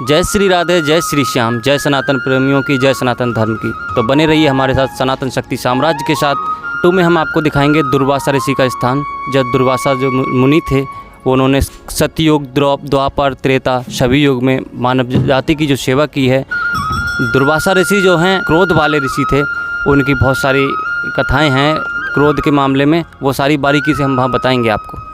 जय श्री राधे, जय श्री श्याम, जय सनातन प्रेमियों की, जय सनातन धर्म की। तो बने रहिए हमारे साथ सनातन शक्ति साम्राज्य के साथ। टू में हम आपको दिखाएंगे दुर्वासा ऋषि का स्थान। जब दुर्वासा जो मुनि थे वो उन्होंने सतयुग, द्वापर, त्रेता सभी युग में मानव जाति की जो सेवा की है। दुर्वासा ऋषि जो हैं क्रोध वाले ऋषि थे, उनकी बहुत सारी कथाएँ हैं क्रोध के मामले में, वो सारी बारीकी से हम वहाँ बताएंगे आपको।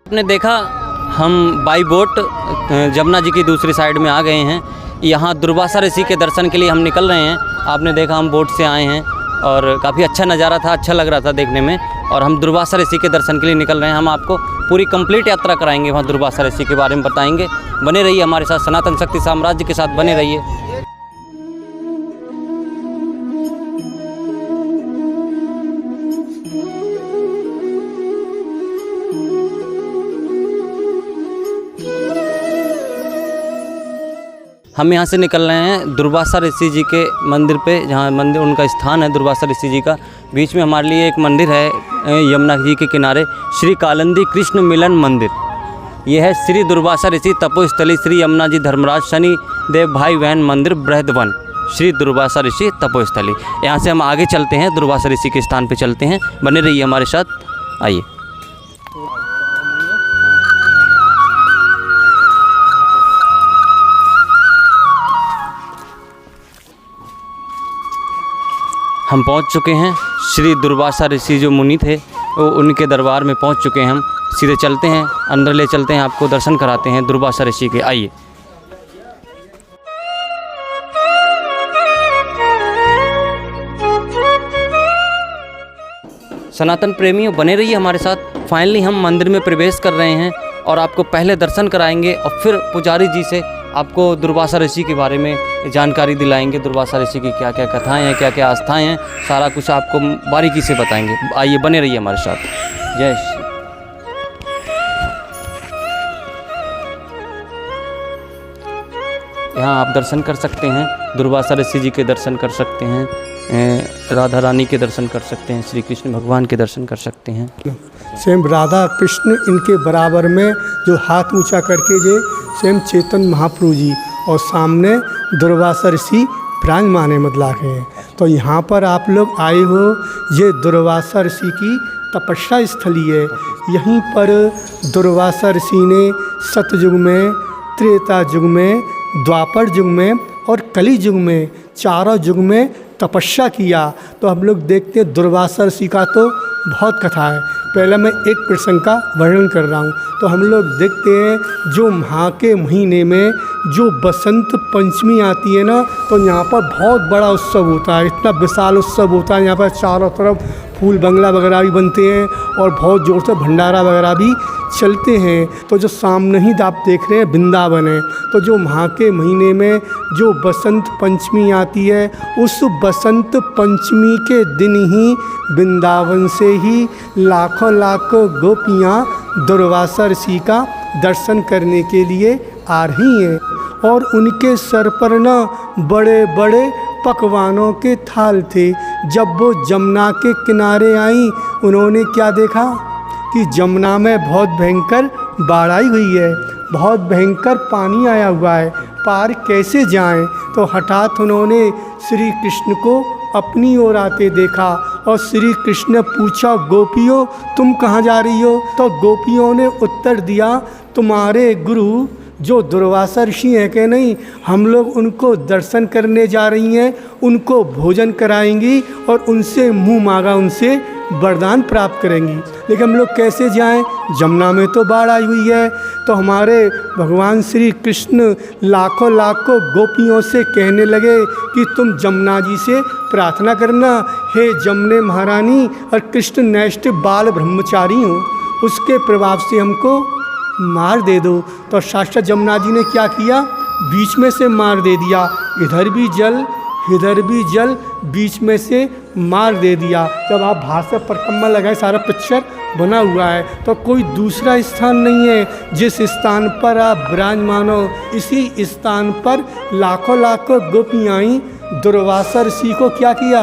आपने देखा हम बाई बोट जमुना जी की दूसरी साइड में आ गए हैं। यहाँ दुर्वासा ऋषि के दर्शन के लिए हम निकल रहे हैं। आपने देखा हम बोट से आए हैं और काफ़ी अच्छा नज़ारा था, अच्छा लग रहा था देखने में। और हम दुर्वासा ऋषि के दर्शन के लिए निकल रहे हैं। हम आपको पूरी कंप्लीट यात्रा कराएंगे, वहाँ दुर्वासा ऋषि के बारे में बताएंगे। बने रहिए हमारे साथ, सनातन शक्ति साम्राज्य के साथ बने रहिए। हम यहाँ से निकल रहे हैं दुर्वासा ऋषि जी के मंदिर पे, जहाँ मंदिर उनका स्थान है दुर्वासा ऋषि जी का। बीच में हमारे लिए एक मंदिर है यमुना जी के किनारे, श्री कालिंदी कृष्ण मिलन मंदिर। ये है श्री दुर्वासा ऋषि तपोस्थली श्री यमुना जी धर्मराज शनि देव भाई बहन मंदिर बृहदवन, श्री दुर्वासा ऋषि तपोस्थली। यहाँ से हम आगे चलते हैं, दुर्वासा ऋषि के स्थान पर चलते हैं। बने रहिए हमारे साथ, आइए। हम पहुंच चुके हैं श्री दुर्वासा ऋषि जो मुनि थे वो उनके दरबार में पहुंच चुके हैं। हम सीधे चलते हैं, अंदर ले चलते हैं, आपको दर्शन कराते हैं दुर्वासा ऋषि के। आइए। सनातन प्रेमियों बने रहिए हमारे साथ। फाइनली हम मंदिर में प्रवेश कर रहे हैं और आपको पहले दर्शन कराएंगे और फिर पुजारी जी से आपको दुर्वासा ऋषि के बारे में जानकारी दिलाएंगे। दुर्वासा ऋषि की क्या क्या कथाएं हैं, क्या क्या आस्थाएं हैं, सारा कुछ आपको बारीकी से बताएंगे। आइए बने रहिए हमारे साथ। जय श्री। यहाँ आप दर्शन कर सकते हैं, दुर्वासा ऋषि जी के दर्शन कर सकते हैं, राधा रानी के दर्शन कर सकते हैं, श्री कृष्ण भगवान के दर्शन कर सकते हैं। स्वयं राधा कृष्ण इनके बराबर में जो हाथ ऊंचा करके जे स्वयं चेतन महाप्रभु जी और सामने दुर्वासा ऋषि विराजमान है मदलाख हैं। तो यहाँ पर आप लोग आए हो, ये दुर्वासा ऋषि की तपस्या स्थली है। यहीं पर दुर्वासा ऋषि ने सतयुग में, त्रेता युग में, द्वापर युग में और कली युग में, चारों युग में तपस्या किया। तो हम लोग देखते हैं दुर्वासा ऋषि का तो बहुत कथा है। पहले मैं एक प्रसंग का वर्णन कर रहा हूँ। तो हम लोग देखते हैं जो माह के महीने में जो बसंत पंचमी आती है ना, तो यहाँ पर बहुत बड़ा उत्सव होता है, इतना विशाल उत्सव होता है। यहाँ पर चारों तरफ फूल बंगला वगैरह भी बनते हैं और बहुत ज़ोर से भंडारा वगैरह भी चलते हैं। तो जो सामने ही आप देख रहे हैं वृंदावन है। तो जो माह के महीने में जो बसंत पंचमी आती है, उस बसंत पंचमी के दिन ही वृंदावन से ही लाखों लाखों गोपियाँ दुर्वासा ऋषि का दर्शन करने के लिए आ रही हैं। और उनके सर पर न बड़े बड़े पकवानों के थाल थे। जब वो जमुना के किनारे आई, उन्होंने क्या देखा कि जमुना में बहुत भयंकर बाढ़ आई हुई है, बहुत भयंकर पानी आया हुआ है, पार कैसे जाएं। तो हठात उन्होंने श्री कृष्ण को अपनी ओर आते देखा और श्री कृष्ण ने पूछा, गोपियों तुम कहाँ जा रही हो? तो गोपियों ने उत्तर दिया, तुम्हारे गुरु जो दुर्वासा ऋषि हैं कि नहीं, हम लोग उनको दर्शन करने जा रही हैं, उनको भोजन कराएंगी और उनसे मुँह मांगा उनसे वरदान प्राप्त करेंगी। लेकिन हम लोग कैसे जाएं? जमुना में तो बाढ़ आई हुई है। तो हमारे भगवान श्री कृष्ण लाखों लाखों गोपियों से कहने लगे कि तुम जमुना जी से प्रार्थना करना, हे जमुने महारानी और कृष्ण नैष्ठ बाल ब्रह्मचारी हो, उसके प्रभाव से हमको मार दे दो। तो साक्षात जमुना जी ने क्या किया, बीच में से मार दे दिया। इधर भी जल इधर भी जल बीच में से मार दे दिया। जब आप भाषा परिक्रमा लगाए, सारा पिक्चर बना हुआ है, तो कोई दूसरा स्थान नहीं है जिस स्थान पर आप विराजमान हो। इसी स्थान पर लाखों लाखों गोपियाँ आई, दुर्वासा ऋषि को क्या किया,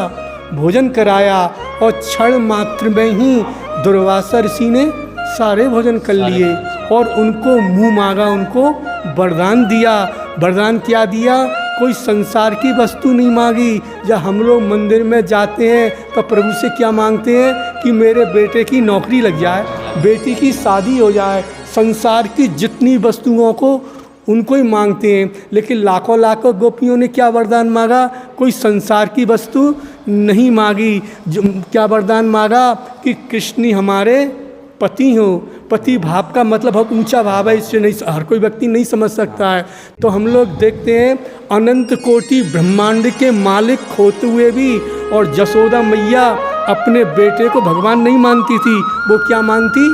भोजन कराया, और क्षण मात्र में ही दुर्वासा ऋषि ने सारे भोजन कर लिए और उनको मुँह मांगा, उनको वरदान दिया। वरदान क्या दिया, कोई संसार की वस्तु नहीं मांगी। जब हम लोग मंदिर में जाते हैं तो प्रभु से क्या मांगते हैं कि मेरे बेटे की नौकरी लग जाए, बेटी की शादी हो जाए, संसार की जितनी वस्तुओं को उनको ही मांगते हैं। लेकिन लाखों लाखों गोपियों ने क्या वरदान मांगा, कोई संसार की वस्तु नहीं मांगी। क्या वरदान मांगा कि कृष्ण ही हमारे पति हो। पति भाव का मतलब बहुत ऊंचा भाव है, इससे नहीं हर कोई व्यक्ति नहीं समझ सकता है। तो हम लोग देखते हैं अनंत कोटि ब्रह्मांड के मालिक होते हुए भी, और जसोदा मैया अपने बेटे को भगवान नहीं मानती थी। वो क्या मानती,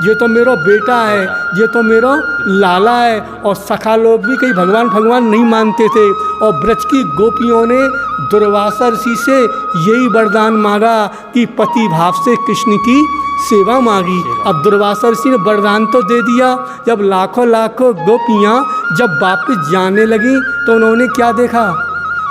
ये तो मेरा बेटा है, ये तो मेरा लाला है। और सखा लोग भी कहीं भगवान भगवान नहीं मानते थे। और ब्रज की गोपियों ने दुर्वासा ऋषि से यही वरदान मांगा कि पति भाव से कृष्ण की सेवा मांगी। अब दुर्वासा ऋषि ने वरदान तो दे दिया। जब लाखों लाखों गोपियाँ जब वापस जाने लगी तो उन्होंने क्या देखा,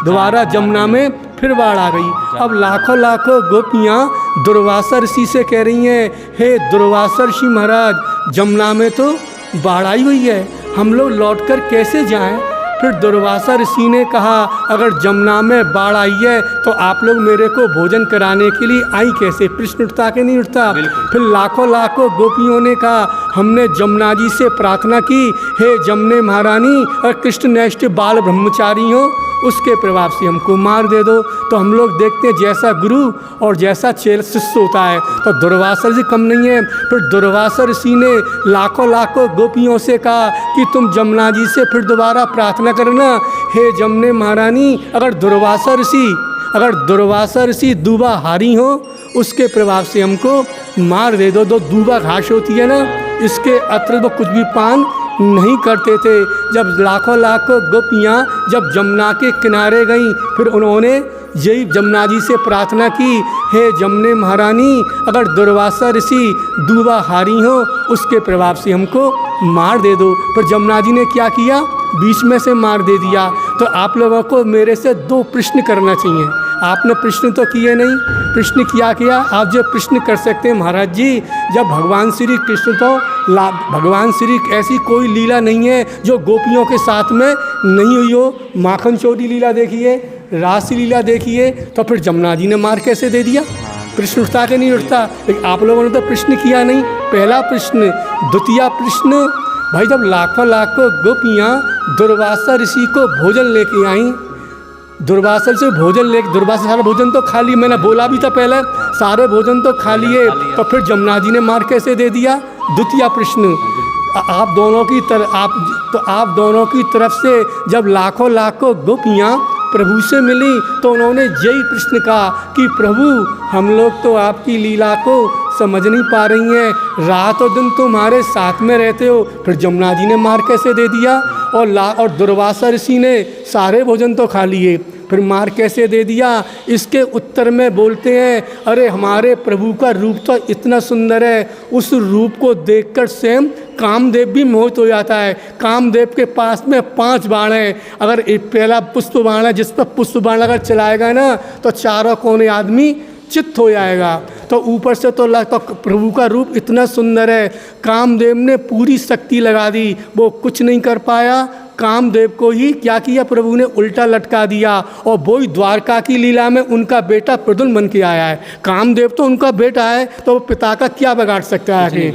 दोबारा जमुना में फिर बाढ़ आ गई। अब लाखों लाखों गोपियाँ दुर्वासा ऋषि से कह रही हैं, हे दुर्वासा ऋषि महाराज, जमुना में तो बाढ़ आई हुई है, हम लोग लौटकर कैसे जाएं? फिर दुर्वासा ऋषि ने कहा, अगर जमुना में बाढ़ आई है तो आप लोग मेरे को भोजन कराने के लिए आई कैसे? प्रश्न उठता कि नहीं उठता? फिर लाखों लाखों गोपियों ने कहा, हमने जमुना जी से प्रार्थना की, हे जमुने महारानी, और कृष्ण नैष्ठ बाल ब्रह्मचारी हो, उसके प्रभाव से हमको मार दे दो। तो हम लोग देखते हैं जैसा गुरु और जैसा चेल शिष्य होता है, तो दुर्वासा ऋषि कम नहीं है। फिर दुर्वासा ऋषि ने लाखों लाखों गोपियों से कहा कि तुम जमुना जी से फिर दोबारा प्रार्थना करना, हे जमुने महारानी, अगर दुर्वासा ऋषि दूबा हारी हो, उसके प्रभाव से हमको मार दे दो। दूबा घास होती है ना, इसके अतिरिक्त वो कुछ भी पान नहीं करते थे। जब लाखों लाखों गोपियाँ जब जमुना के किनारे गईं, फिर उन्होंने यही जमुना जी से प्रार्थना की, हे जमुने महारानी, अगर दुर्वासा ऋषि दूबा हारी हो, उसके प्रभाव से हमको मार दे दो। पर जमुना जी ने क्या किया, बीच में से मार दे दिया। तो आप लोगों को मेरे से 2 प्रश्न करना चाहिए। आपने प्रश्न तो किए नहीं, प्रश्न किया आप जो प्रश्न कर सकते हैं महाराज जी, जब भगवान श्री कृष्ण तो भगवान श्री ऐसी कोई लीला नहीं है जो गोपियों के साथ में नहीं हुई हो। माखन चोरी लीला देखिए, रास लीला देखिए, तो फिर जमुना जी ने मार कैसे दे दिया? प्रश्न उठता कि नहीं उठता? लेकिन आप लोगों ने तो प्रश्न किया नहीं। पहला प्रश्न। द्वितीय प्रश्न, भाई जब लाखों लाखों गोपियाँ दुर्वासा ऋषि को भोजन लेके आई, दुर्वासा से भोजन लेके, दुर्वासा सारा भोजन तो खा ली, मैंने बोला भी था पहले, सारे भोजन तो खा लिए, तो फिर जमुना जी ने मार कैसे दे दिया? द्वितीय प्रश्न। आप दोनों की तरफ से जब लाखों लाखों गोपियाँ प्रभु से मिली तो उन्होंने यही प्रश्न कहा कि प्रभु, हम लोग तो आपकी लीला को समझ नहीं पा रही हैं, रात और दिन तुम्हारे साथ में रहते हो, फिर जमुना जी ने मार कैसे दे दिया? और दुर्वासा ऋषि ने सारे भोजन तो खा लिए, फिर मार कैसे दे दिया? इसके उत्तर में बोलते हैं, अरे हमारे प्रभु का रूप तो इतना सुंदर है, उस रूप को देखकर स्वयं कामदेव भी मोहित हो जाता है। कामदेव के पास में 5 बाण हैं। अगर एक पहला पुष्प बाण है, जिस पर पुष्प बाण अगर चलाएगा ना तो चारों कोने आदमी चित्त हो जाएगा। तो ऊपर से तो प्रभु का रूप इतना सुंदर है, कामदेव ने पूरी शक्ति लगा दी, वो कुछ नहीं कर पाया। कामदेव को ही क्या किया, प्रभु ने उल्टा लटका दिया। और वही द्वारका की लीला में उनका बेटा प्रद्युम्न बन के आया है। कामदेव तो उनका बेटा है, तो वो पिता का क्या बिगाड़ सकता है?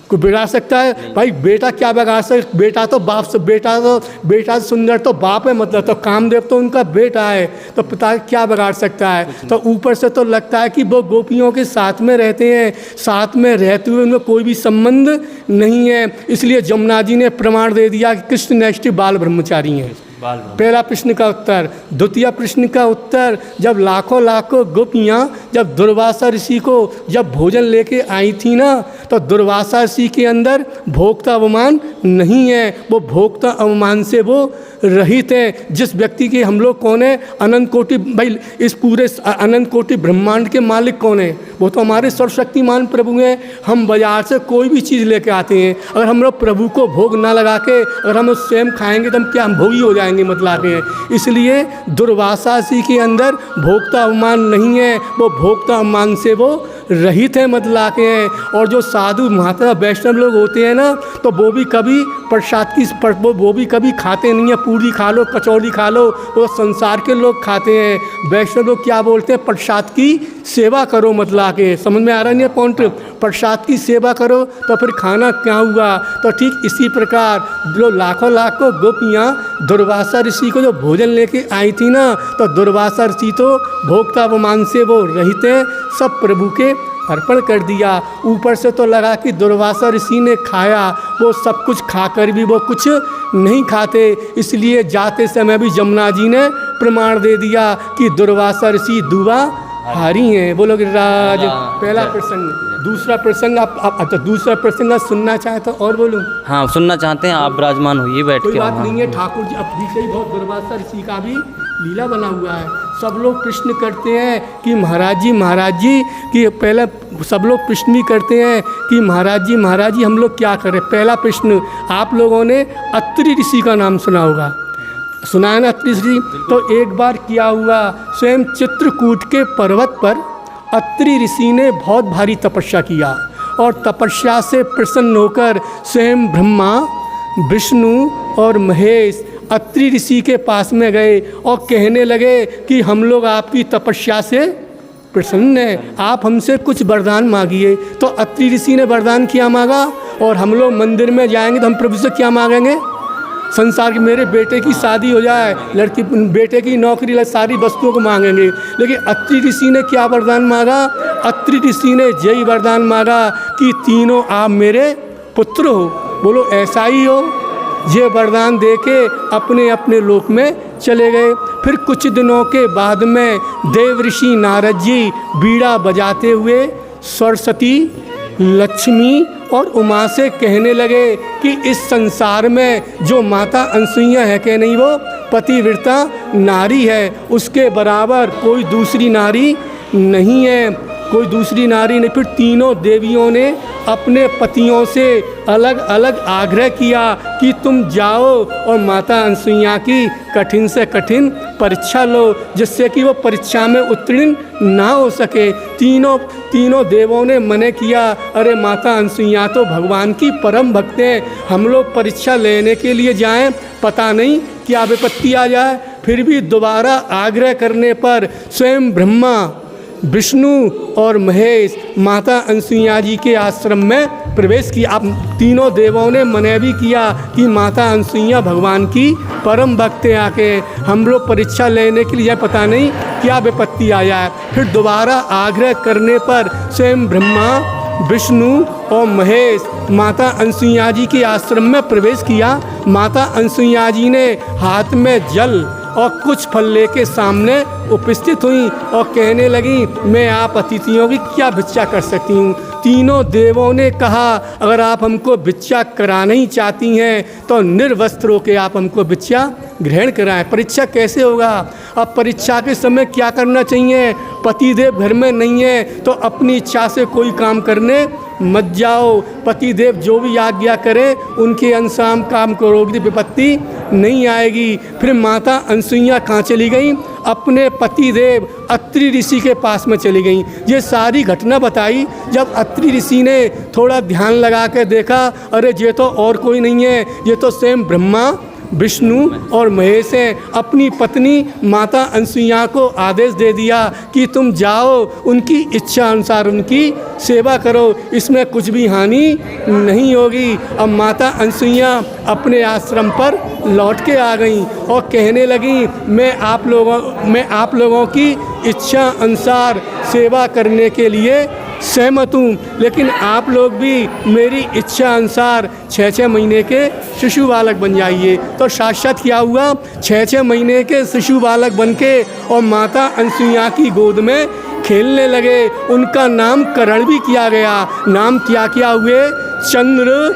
को बिगाड़ सकता है? भाई बेटा क्या बिगाड़ सकता? बेटा तो बाप से, बेटा सुंदर तो बाप है, मतलब तो कामदेव तो उनका बेटा है, तो पिता क्या बिगाड़ सकता है? तो ऊपर से तो लगता है कि वो गोपियों के साथ में रहते हैं, साथ में रहते हुए उनमें कोई भी संबंध नहीं है। इसलिए जमुना जी ने प्रमाण दे दिया कि कृष्ण नैष्ठ बाल ब्रह्मचारी हैं। पहला प्रश्न का उत्तर। द्वितीय प्रश्न का उत्तर, जब लाखों लाखों गोपियाँ जब दुर्वासा ऋषि को जब भोजन लेके आई थी ना, तो दुर्वासा ऋषि के अंदर भोक्ता अवमान नहीं है, वो भोक्ता अवमान से वो रहित है। जिस व्यक्ति के हम लोग कौन है, अनंत कोटि, भाई इस पूरे अनंत कोटि ब्रह्मांड के मालिक कौन है, वो तो हमारे सर्वशक्तिमान प्रभु हैं। हम बाजार से कोई भी चीज़ लेके आते हैं, अगर हम लोग प्रभु को भोग ना लगा के अगर हम स्वयं खाएंगे तो हम क्या, हम भोगी हो जाएंगे मतलब हैं। इसलिए दुर्वासा ऋषि के अंदर भोक्ता अवमान नहीं है, वो भोक्ता अवमान से वो रहित है मतलब के हैं। और जो साधु महात्मा वैष्णव लोग होते हैं ना, तो वो भी कभी प्रसाद की वो भी कभी खाते नहीं है। पूरी खा लो, कचौड़ी खा लो, वो संसार के लोग खाते हैं। वैष्णव लोग क्या बोलते हैं, प्रसाद की सेवा करो मतलब के। समझ में आ रहा नहीं है पॉइंट, प्रसाद की सेवा करो तो फिर खाना क्या हुआ। तो ठीक इसी प्रकार जो लाखों लाखों गोपियाँ दुर्वासा ऋषि को जो भोजन लेके आई थी ना, तो दुर्वासा ऋषि तो भोक्ता अवमान से वो रहित हैं, सब प्रभु के अर्पण कर दिया। ऊपर से तो लगा कि दुर्वासा ऋषि ने खाया, वो सब कुछ खाकर भी वो कुछ नहीं खाते। इसलिए जाते समय भी जमुना जी ने प्रमाण दे दिया कि दुर्वासा ऋषि दुआ हारी हैं। बोलो गिरिराज। पहला प्रसंग। दूसरा प्रसंग आप अच्छा दूसरा प्रसंग आप सुनना चाहे तो और बोलूं? हाँ, सुनना चाहते हैं आप, विराजमान होइए बैठ के। कोई बात नहीं है, ठाकुर जी अब पीछे ही बहुत दुर्वासा ऋषि का भी लीला बना हुआ है। सब लोग प्रश्न करते हैं कि महाराज जी कि पहले सब लोग प्रश्न भी करते हैं कि महाराज जी हम लोग क्या करें। पहला प्रश्न, आप लोगों ने अत्रि ऋषि का नाम सुना होगा, सुना है ना अत्रि ऋषि? तो एक बार क्या हुआ, स्वयं चित्रकूट के पर्वत पर अत्रि ऋषि ने बहुत भारी तपस्या किया और तपस्या से प्रसन्न होकर स्वयं ब्रह्मा, विष्णु और महेश अत्रि ऋषि के पास में गए और कहने लगे कि हम लोग आपकी तपस्या से प्रसन्न हैं, आप हमसे कुछ वरदान मांगिए। तो अत्रि ऋषि ने वरदान क्या मांगा, और हम लोग मंदिर में जाएंगे तो हम प्रभु से क्या मांगेंगे, संसार की मेरे बेटे की शादी हो जाए, लड़की बेटे की नौकरी, सारी वस्तुओं को मांगेंगे। लेकिन अत्रि ऋषि ने क्या वरदान मांगा, अत्रि ऋषि ने यही वरदान मांगा कि तीनों आप मेरे पुत्र हो। बोलो ऐसा ही हो। ये वरदान देके अपने अपने लोक में चले गए। फिर कुछ दिनों के बाद में देव ऋषि नारद जी बीड़ा बजाते हुए सरस्वती, लक्ष्मी और उमा से कहने लगे कि इस संसार में जो माता अनसुईया है कि नहीं, वो पतिव्रता नारी है, उसके बराबर कोई दूसरी नारी नहीं है, कोई दूसरी नारी नहीं। फिर तीनों देवियों ने अपने पतियों से अलग अलग आग्रह किया कि तुम जाओ और माता अनसुईया की कठिन से कठिन परीक्षा लो, जिससे कि वो परीक्षा में उत्तीर्ण ना हो सके। तीनों देवों ने मना किया, अरे माता अनसुईया तो भगवान की परम भक्त हैं, हम लोग परीक्षा लेने के लिए जाएं, पता नहीं क्या विपत्ति आ जाए। फिर भी दोबारा आग्रह करने पर स्वयं ब्रह्मा, विष्णु और महेश माता अनसुईया जी के आश्रम में प्रवेश किया। आप तीनों देवों ने मना भी किया कि माता अनसुईया भगवान की परम भक्त हैं, आके हम लोग परीक्षा लेने के लिए पता नहीं क्या विपत्ति आ जाए। फिर दोबारा आग्रह करने पर स्वयं ब्रह्मा, विष्णु और महेश माता अनसुईया जी के आश्रम में प्रवेश किया। माता अनसुईया जी ने हाथ में जल और कुछ फल लेके सामने उपस्थित हुई और कहने लगी, मैं आप अतिथियों की क्या भिक्षा कर सकती हूँ। तीनों देवों ने कहा, अगर आप हमको भिक्षा कराना ही चाहती हैं तो निर्वस्त्र होकर आप हमको भिक्षा ग्रहण कराएं। परीक्षा कैसे होगा, अब परीक्षा के समय क्या करना चाहिए, पतिदेव घर में नहीं है तो अपनी इच्छा से कोई काम करने मत जाओ, पतिदेव जो भी आज्ञा करे उनके अनुसार काम करोगे, विपत्ति नहीं आएगी। फिर माता अनसुईया कहाँ चली गई, अपने पतिदेव अत्रि ऋषि के पास में चली गई। ये सारी घटना बताई। जब अत्रि ऋषि ने थोड़ा ध्यान लगा के देखा, अरे ये तो और कोई नहीं है, ये तो स्वयं ब्रह्मा, विष्णु और महेश हैं। अपनी पत्नी माता अनसुईया को आदेश दे दिया कि तुम जाओ, उनकी इच्छा अनुसार उनकी सेवा करो, इसमें कुछ भी हानि नहीं होगी। अब माता अनसुईया अपने आश्रम पर लौट के आ गई और कहने लगी, मैं आप लोगों की इच्छा अनुसार सेवा करने के लिए सहमत हूँ, लेकिन आप लोग भी मेरी इच्छा अनुसार 6-6 महीने के शिशु बालक बन जाइए। तो साक्षात क्या हुआ, 6-6 महीने के शिशु बालक बन के और माता अनसुईया की गोद में खेलने लगे। उनका नामकरण भी किया गया। नाम क्या क्या हुए, चंद्र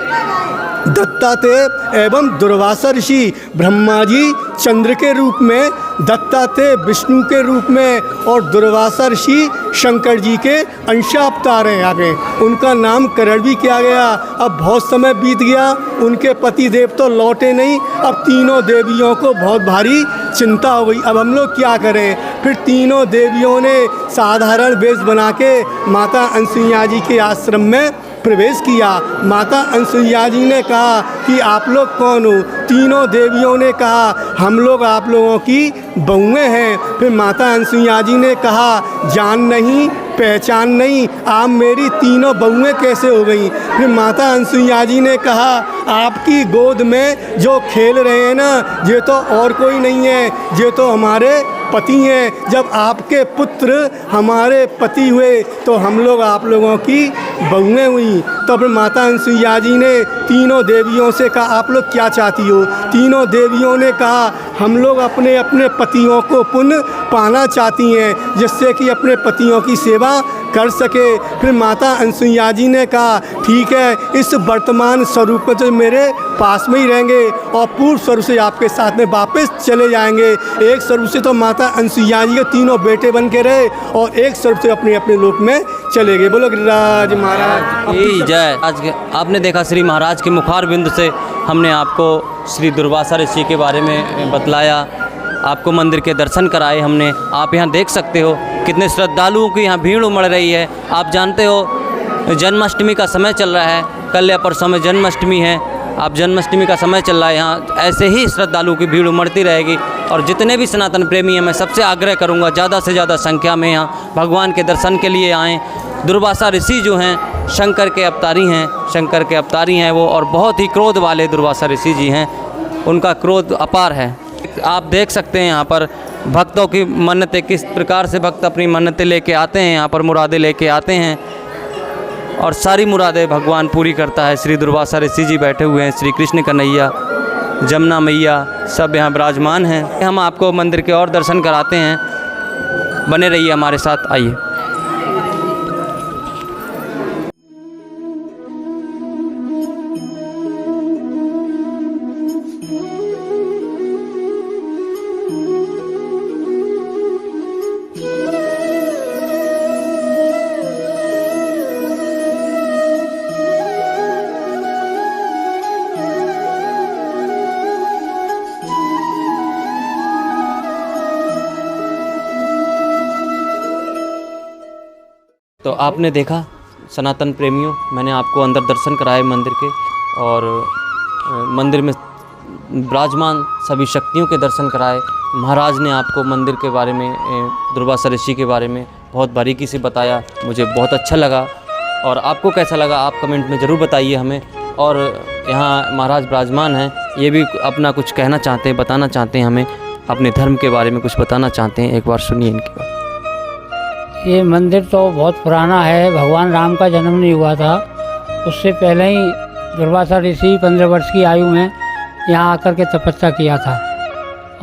दत्तात्रेय एवं दुर्वासा ऋषि। ब्रह्मा जी चंद्र के रूप में, दत्तात्रेय विष्णु के रूप में और दुर्वासा ऋषि शंकर जी के अंशावतार हैं आगे। उनका नामकरण भी किया गया। अब बहुत समय बीत गया, उनके पति देव तो लौटे नहीं। अब तीनों देवियों को बहुत भारी चिंता हो गई। अब हम लोग क्या करें। फिर तीनों देवियों ने साधारण वेश बना के माता अनसुईया जी के आश्रम में प्रवेश किया। माता अनसुईया जी ने कहा कि आप लोग कौन हो। तीनों देवियों ने कहा हम लोग आप लोगों की बहुएं हैं। फिर माता अनसुईया जी ने कहा जान नहीं पहचान नहीं, आप मेरी तीनों बहुएं कैसे हो गई। फिर माता अनसुईया जी ने कहा आपकी गोद में जो खेल रहे हैं ना, ये तो और कोई नहीं है, ये तो हमारे पति हैं। जब आपके पुत्र हमारे पति हुए तो हम लोग आप लोगों की बहुएं हुई। तो फिर माता अनसुईया जी ने तीनों देवियों से कहा आप लोग क्या चाहती हो। तीनों देवियों ने कहा हम लोग अपने अपने पतियों को पुण्य पाना चाहती हैं, जिससे कि अपने पतियों की सेवा कर सके। फिर माता अनसुईया जी ने कहा ठीक है, इस वर्तमान स्वरूप में तो मेरे पास में ही रहेंगे और पूर्व स्वरूप से आपके साथ में वापस चले जाएंगे। एक स्वरूप से तो माता अनसुईया जी के तीनों बेटे बन के रहे और एक स्वरूप से अपने अपने लोक में चले गए। बोलो गिरिराज महाराज जय। आज आपने देखा श्री महाराज के मुखार बिंद से हमने आपको श्री दुर्वासा ऋषि के बारे में बतलाया, आपको मंदिर के दर्शन कराए हमने। आप यहाँ देख सकते हो कितने श्रद्धालुओं की यहाँ भीड़ उमड़ रही है। आप जानते हो जन्माष्टमी का समय चल रहा है, कल या परसों में जन्माष्टमी है। आप जन्माष्टमी का समय चल रहा है, यहाँ ऐसे ही श्रद्धालुओं की भीड़ उमड़ती रहेगी। और जितने भी सनातन प्रेमी हैं मैं सबसे आग्रह करूँगा ज़्यादा से ज़्यादा संख्या में यहाँ भगवान के दर्शन के लिए आएँ। दुर्वासा ऋषि जो हैं शंकर के अवतारी हैं, शंकर के अवतारी हैं वो, और बहुत ही क्रोध वाले दुर्वासा ऋषि जी हैं। उनका क्रोध अपार है। आप देख सकते हैं यहाँ पर भक्तों की मन्नतें, किस प्रकार से भक्त अपनी मन्नतें लेके आते हैं, यहाँ पर मुरादें लेके आते हैं और सारी मुरादें भगवान पूरी करता है। श्री दुर्वासा ऋषि जी बैठे हुए हैं, श्री कृष्ण कन्हैया, जमुना मैया सब यहाँ विराजमान हैं। हम आपको मंदिर के और दर्शन कराते हैं, बने रहिए हमारे साथ। आइए। तो आपने देखा सनातन प्रेमियों, मैंने आपको अंदर दर्शन कराए मंदिर के, और मंदिर में विराजमान सभी शक्तियों के दर्शन कराए। महाराज ने आपको मंदिर के बारे में, दुर्वासा ऋषि के बारे में बहुत बारीकी से बताया। मुझे बहुत अच्छा लगा। और आपको कैसा लगा आप कमेंट में ज़रूर बताइए हमें। और यहाँ महाराज विराजमान हैं, ये भी अपना कुछ कहना चाहते हैं, बताना चाहते हैं हमें, अपने धर्म के बारे में कुछ बताना चाहते हैं। एक बार सुनिए इनकी बात। ये मंदिर तो बहुत पुराना है। भगवान राम का जन्म नहीं हुआ था, उससे पहले ही दुर्वासा ऋषि 15 वर्ष की आयु में यहाँ आकर के तपस्या किया था।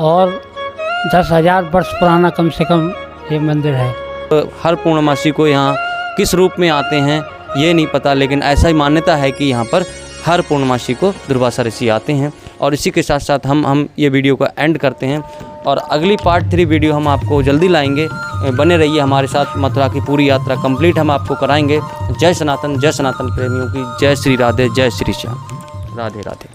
और 10,000 वर्ष पुराना कम से कम ये मंदिर है। हर पूर्णमासी को यहाँ किस रूप में आते हैं ये नहीं पता, लेकिन ऐसा ही मान्यता है कि यहाँ पर हर पूर्णमासी को दुर्वासा ऋषि आते हैं। और इसी के साथ साथ हम ये वीडियो को एंड करते हैं, और अगली पार्ट 3 वीडियो हम आपको जल्दी लाएंगे। बने रहिए हमारे साथ। मथुरा की पूरी यात्रा कंप्लीट हम आपको कराएंगे। जय सनातन प्रेमियों की जय श्री राधे, जय श्री श्याम, राधे राधे।